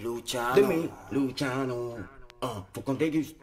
Luciano, Luciano, faut qu'on déguste.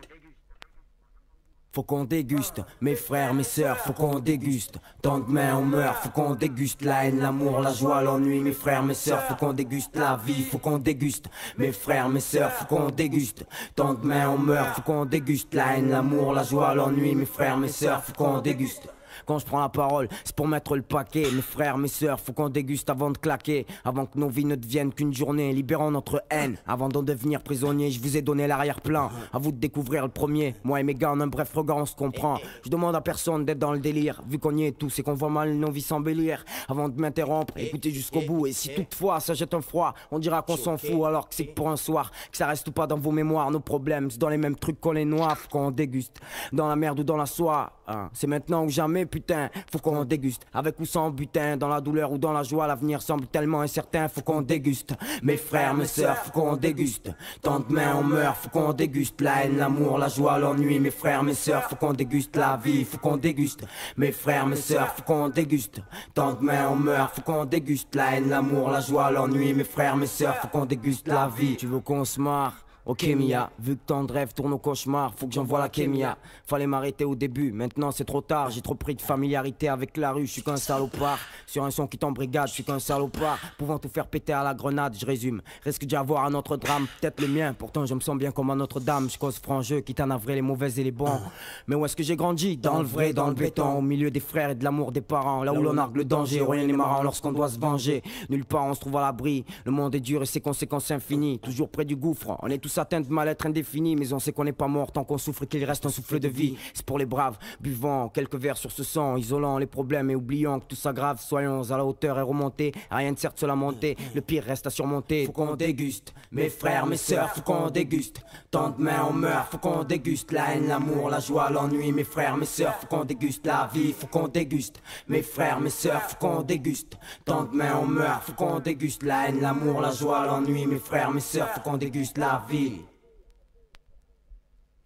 Faut qu'on déguste, mes frères, mes sœurs, faut qu'on déguste. Tant de mains on meurt, faut qu'on déguste. La haine, l'amour, la joie, l'ennui, mes frères, mes sœurs, faut qu'on déguste. La vie, faut qu'on déguste. Mes frères, mes sœurs, faut qu'on déguste. Tant de mains on meurt, faut qu'on déguste. La haine, l'amour, la joie, l'ennui, mes frères, mes sœurs, faut qu'on déguste. Quand je prends la parole, c'est pour mettre le paquet. Mes frères, mes sœurs, faut qu'on déguste avant de claquer. Avant que nos vies ne deviennent qu'une journée. Libérons notre haine avant d'en devenir prisonnier. Je vous ai donné l'arrière-plan, à vous de découvrir le premier. Moi et mes gars en un bref regard on se comprend. Je demande à personne d'être dans le délire. Vu qu'on y est tous et qu'on voit mal nos vies s'embellir. Avant de m'interrompre, écoutez jusqu'au bout. Et si toutefois ça jette un froid, on dira qu'on s'en fout. Alors que c'est que pour un soir, que ça reste ou pas dans vos mémoires. Nos problèmes, c'est dans les mêmes trucs qu'on les noie. Faut qu'on déguste, dans la merde ou dans la soie. C'est maintenant ou jamais, putain, faut qu'on déguste. Avec ou sans butin, dans la douleur ou dans la joie, l'avenir semble tellement incertain, faut qu'on déguste. Mes frères, mes sœurs, faut qu'on déguste. Tant de mains on meurt, faut qu'on déguste. La haine, l'amour, la joie, l'ennui, mes frères, mes sœurs, faut qu'on déguste. La vie, faut qu'on déguste. Mes frères, mes sœurs, faut qu'on déguste. Tant de mains on meurt, faut qu'on déguste. La haine, l'amour, la joie, l'ennui, mes frères, mes sœurs, faut qu'on déguste. La vie, tu veux qu'on se marre? Ok Mia, vu que tant de rêves tournent au cauchemar, faut que j'envoie la kémia. Fallait m'arrêter au début, maintenant c'est trop tard. J'ai trop pris de familiarité avec la rue, je suis qu'un salopard. Sur un son qui t'embrigade, je suis qu'un salopard. Pouvant tout faire péter à la grenade, je résume. Risque d'y avoir un autre drame, peut-être le mien. Pourtant je me sens bien comme à Notre-Dame. Je cause franc jeu, quitte à navrer les mauvais et les bons. Mais où est-ce que j'ai grandi? Dans le vrai, dans le béton. Au milieu des frères et de l'amour des parents. Là où l'on argue le danger, rien n'est marrant lorsqu'on doit se venger. Nulle part on se trouve à l'abri. Le monde est dur et ses conséquences infinies. Toujours près du gouffre, on est tous atteint de mal-être indéfini, mais on sait qu'on n'est pas mort tant qu'on souffre et qu'il reste un souffle de vie. C'est pour les braves, buvant quelques verres sur ce sang, isolant les problèmes et oubliant que tout s'aggrave. Soyons à la hauteur et remonter, rien ne sert de se lamenter. Le pire reste à surmonter. Faut qu'on déguste, mes frères, mes sœurs, faut qu'on déguste. Tant de mains on meurt, faut qu'on déguste. La haine, l'amour, la joie, l'ennui, mes frères, mes sœurs, faut qu'on déguste. La vie, faut qu'on déguste, mes frères, mes sœurs, faut qu'on déguste. Tant de mains on meurt, faut qu'on déguste. La haine, l'amour, la joie, l'ennui, mes frères, mes sœurs, faut qu'on déguste. La vie,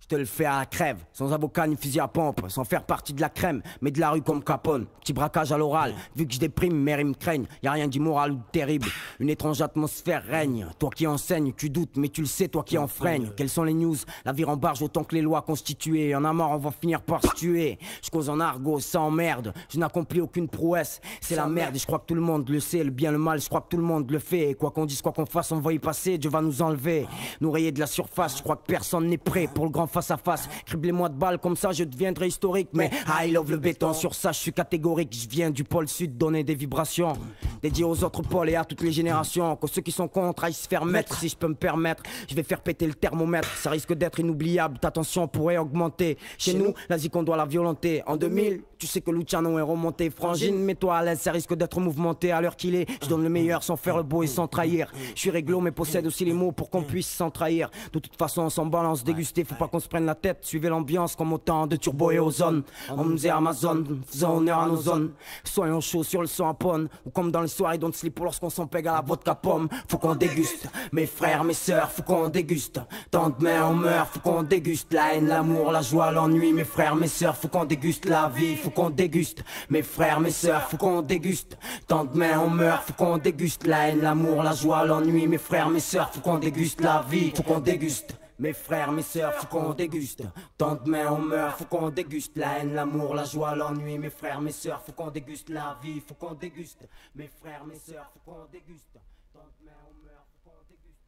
je te le fais à la crève, sans avocat ni fusil à pompe, sans faire partie de la crème, mais de la rue comme Capone. Petit braquage à l'oral, vu que je déprime, mes rimes craignent. Y'a rien d'immoral ou de terrible, une étrange atmosphère règne. Toi qui enseignes, tu doutes, mais tu le sais, toi qui enfreigne. Quelles sont les news? La vie rembarge autant que les lois constituées. En a marre, on va finir par se tuer. Je cause en argot, ça emmerde. Je n'accomplis aucune prouesse, c'est la merde. Et je crois que tout le monde le sait, le bien, le mal, je crois que tout le monde le fait. Et quoi qu'on dise, quoi qu'on fasse, on va y passer, Dieu va nous enlever. Nous rayer de la surface, je crois que personne n'est prêt pour le grand face à face. Criblez-moi de balles, comme ça je deviendrai historique. Mais I love le béton, sur ça je suis catégorique. Je viens du pôle sud donner des vibrations dédiées aux autres pôles et à toutes les générations. Que ceux qui sont contre aillent se faire mettre. Si je peux me permettre, je vais faire péter le thermomètre. Ça risque d'être inoubliable, ta tension pourrait augmenter. Chez nous, la zik on doit la violenter. En 2000, tu sais que Luciano est remonté. Frangine, mets-toi à l'aise, ça risque d'être mouvementé. À l'heure qu'il est, je donne le meilleur sans faire le beau et sans trahir. Je suis réglo mais possède aussi les mots pour qu'on puisse s'en trahir. De toute façon on s'en balance, déguster, faut pas qu'on se prenne la tête. Suivez l'ambiance comme autant de turbo et ozone. Homme et Amazon, faisant honneur à nos zones. Soyons chauds sur le son à ponne. Ou comme dans les soirées don't sleep lorsqu'on s'en pègue à la vodka pomme. Faut qu'on déguste, mes frères, mes sœurs, faut qu'on déguste. Tant de mains on meurt, faut qu'on déguste. La haine, l'amour, la joie, l'ennui, mes frères, mes sœurs, faut qu'on déguste. La vie, faut qu'on déguste. Mes frères, mes sœurs, faut qu'on déguste. Tant de mains on meurt, faut qu'on déguste. La haine, l'amour, la joie, l'ennui, mes frères, mes sœurs, faut qu'on déguste. La vie, faut qu'on déguste. Mes frères, mes sœurs, faut qu'on déguste. Tant de mains on meurt, faut qu'on déguste. La haine, l'amour, la joie, l'ennui, mes frères, mes sœurs, faut qu'on déguste. La vie, faut qu'on déguste. Mes frères, mes sœurs, faut qu'on déguste. Tant de mains on meurt, faut qu'on déguste.